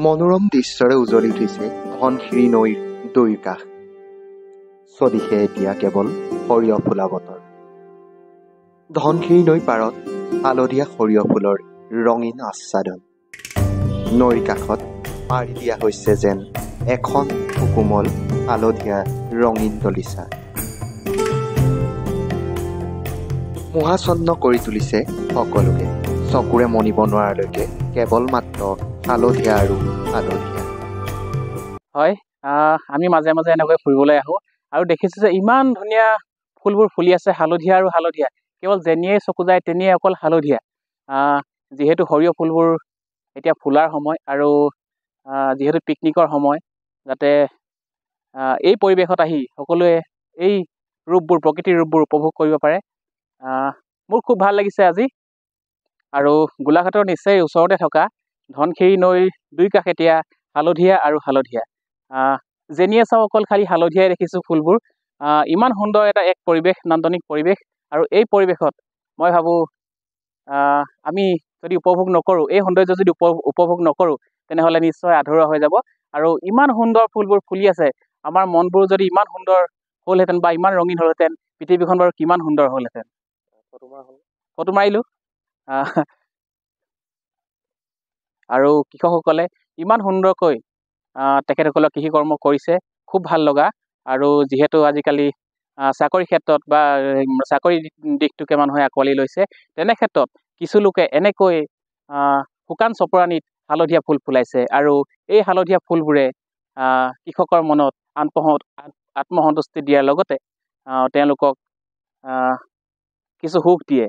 মনোৰম দৃশ্যৰে উজ্বলি উঠিছে ধনশিৰি নৈৰ দুই কাষ। স্বদিশে এতিয়া কেৱল সৰিয়হ ফুলা বতৰ। ধনশিৰি নৈ পাৰত হালধীয়া সৰিয়হ ফুলৰ ৰঙীন আচ্ছাদন। নৈৰ কাষত পাৰি দিয়া হৈছে যেন এখন সুকোমল হালধীয়া ৰঙীন দলিচা। মোহাচ্ছন্ন কৰি তুলিছে সকলোকে, চকুৰে মনিব নোৱাৰালৈকে কেৱল মাত্ৰ হালধীয়া আৰু হালধীয়া। হয়, আমি মাজে মাজে এনেকৈ ফুৰিবলৈ আহোঁ আৰু দেখিছোঁ যে ইমান ধুনীয়া ফুলবোৰ ফুলি আছে, হালধীয়া আৰু হালধীয়া। কেৱল যেনিয়ে চকু যায় তেনিয়ে অকল হালধীয়া। যিহেতু সৰিয়হ ফুলবোৰ এতিয়া ফুলাৰ সময় আৰু যিহেতু পিকনিকৰ সময়, যাতে এই পৰিৱেশত আহি সকলোৱে এই ৰূপবোৰ, প্ৰকৃতিৰ ৰূপবোৰ উপভোগ কৰিব পাৰে। মোৰ খুব ভাল লাগিছে আজি। আৰু গোলাঘাটৰ নিচেই ওচৰতে থকা ধনশিৰি নৈৰ দুই কাষ এতিয়া হালধীয়া আৰু হালধীয়া। যেনিয়ে চাওঁ অকল খালি হালধীয়াই দেখিছোঁ ফুলবোৰ। ইমান সুন্দৰ এটা এক পৰিৱেশ, নান্দনিক পৰিৱেশ। আৰু এই পৰিৱেশত মই ভাবোঁ আমি যদি উপভোগ নকৰোঁ, এই সৌন্দৰ্য যদি উপভোগ নকৰোঁ, তেনেহ'লে নিশ্চয় আধৰুৱা হৈ যাব। আৰু ইমান সুন্দৰ ফুলবোৰ ফুলি আছে, আমাৰ মনবোৰ যদি ইমান সুন্দৰ হ'লহেঁতেন বা ইমান ৰঙীন হ'লহেঁতেন, পৃথিৱীখন বাৰু কিমান সুন্দৰ হ'লহেঁতেন। ফটো মাৰিলোঁ। আৰু কৃষকসকলে ইমান সুন্দৰকৈ তেখেতসকলৰ কৃষি কৰ্ম কৰিছে, খুব ভাল লগা। আৰু যিহেতু আজিকালি চাকৰি ক্ষেত্ৰত বা চাকৰি দিশটোকে মানুহে আঁকোৱালি লৈছে, তেনে ক্ষেত্ৰত কিছু লোকে এনেকৈ শুকান চপৰানিত হালধীয়া ফুল ফুলাইছে। আৰু এই হালধীয়া ফুলবোৰে কৃষকৰ মনত আত্মসন্তুষ্টি দিয়াৰ লগতে তেওঁলোকক কিছু সুখ দিয়ে।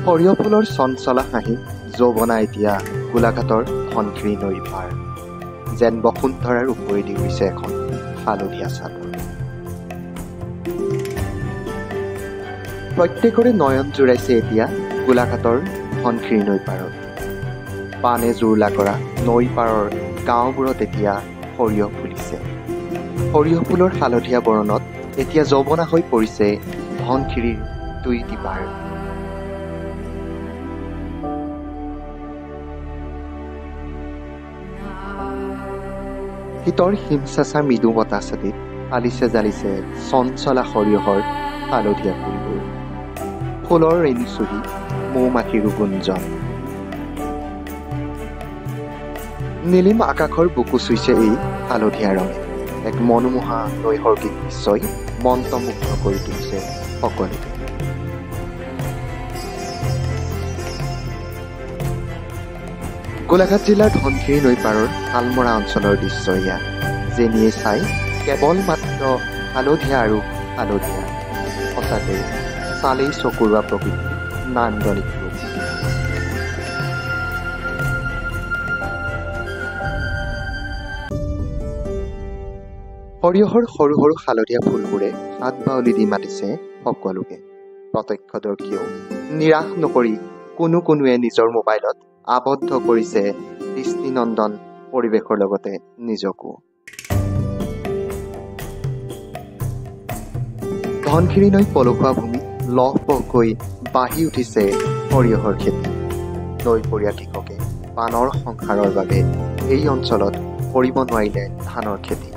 সৰিয়হ ফুলৰ চঞ্চলা হাঁহি যৌৱনা এতিয়া গোলাঘাটৰ ধনশিৰি নৈৰ পাৰ। যেন বসুন্ধৰাৰ ওপৰেদি হৈছে এখন হালধীয়া চাদৰ। প্ৰত্যেকৰে নয়ন জোৰাইছে এতিয়া গোলাঘাটৰ ধনশিৰি নৈ পাৰত। পানে জুৰুলা কৰা নৈ পাৰৰ গাঁওবোৰত এতিয়া সৰিয়হ ফুলিছে। সৰিয়হ ফুলৰ হালধীয়া বৰণত এতিয়া যৌৱনা হৈ পৰিছে ধনশিৰিৰ দুইটি পাৰ। শীতৰ হিমচাচা মৃদু বতাহ ছাতিত আলিছে জালিছে চঞ্চলা সৰিয়হৰ হালধীয়া ফুলবোৰ। ফুলৰ ৰেণু চুহি মৌ-মাখিৰো গুঞ্জন। নীলিম আকাশৰ বুকু চুইছে এই হালধীয়া ৰঙে। এক মনোমোহা নৈসৰ্গিক দৃশ্যই মন্ত্ৰমুগ্ধ কৰি তুলিছে সকলোকে। গোলাঘাট জিলাৰ ধনশিৰি নৈ পাৰৰ আলমৰা অঞ্চলৰ দৃশ্য এয়া। যেনিয়ে চাই কেৱল মাত্ৰ হালধীয়া আৰু হালধীয়া। সঁচাকৈ চালেই চকুৰোৱা প্ৰকৃতি নান্দনিক ৰূপ। সৰিয়হৰ সৰু সৰু হালধীয়া ফুলবোৰে হাত বাউলি দি মাতিছে সকলোকে। প্ৰত্যক্ষদৰ্শীয়েও নিৰাশ নকৰি কোনোৱে নিজৰ মোবাইলত আবদ্ধ কৰিছে দৃষ্টিনন্দন পৰিৱেশৰ লগতে নিজকো। ধনশিৰি নৈ পলসুৱা ভূমিত লহপহকৈ বাঢ়ি উঠিছে সৰিয়হৰ খেতি। নৈপৰীয়া কৃষকে পানৰ সংসাৰৰ বাবে এই অঞ্চলত কৰিব নোৱাৰিলে ধানৰ খেতি।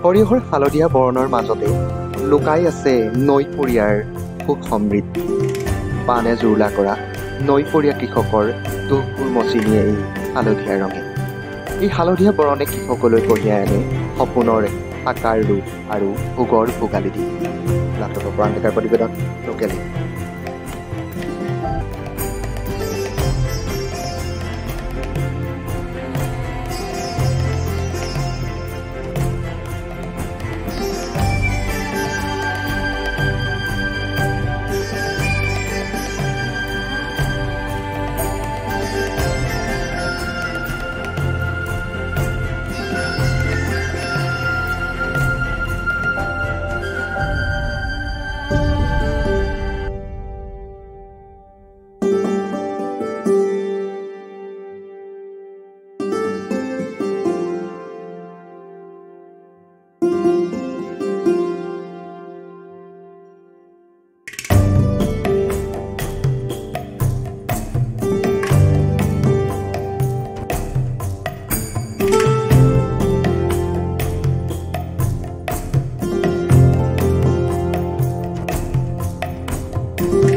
সৰিয়হৰ হালধীয়া বৰণৰ মাজতে লুকাই আছে নৈপৰীয়াৰ সুখ সমৃদ্ধি। পানে জুৰুলা কৰা নৈপৰীয়া কৃষকৰ দুখবোৰ মচি নিয়ে এই হালধীয়া ৰঙে। এই হালধীয়া বৰণে কৃষকলৈ কঢ়িয়াই আনে সপোনৰ সাকাৰ ৰূপ আৰু ভোগৰ ভোগালী দিন। লাটকৰ প্ৰান্তিকাৰ প্ৰতিবেদন লোকেল। আছে।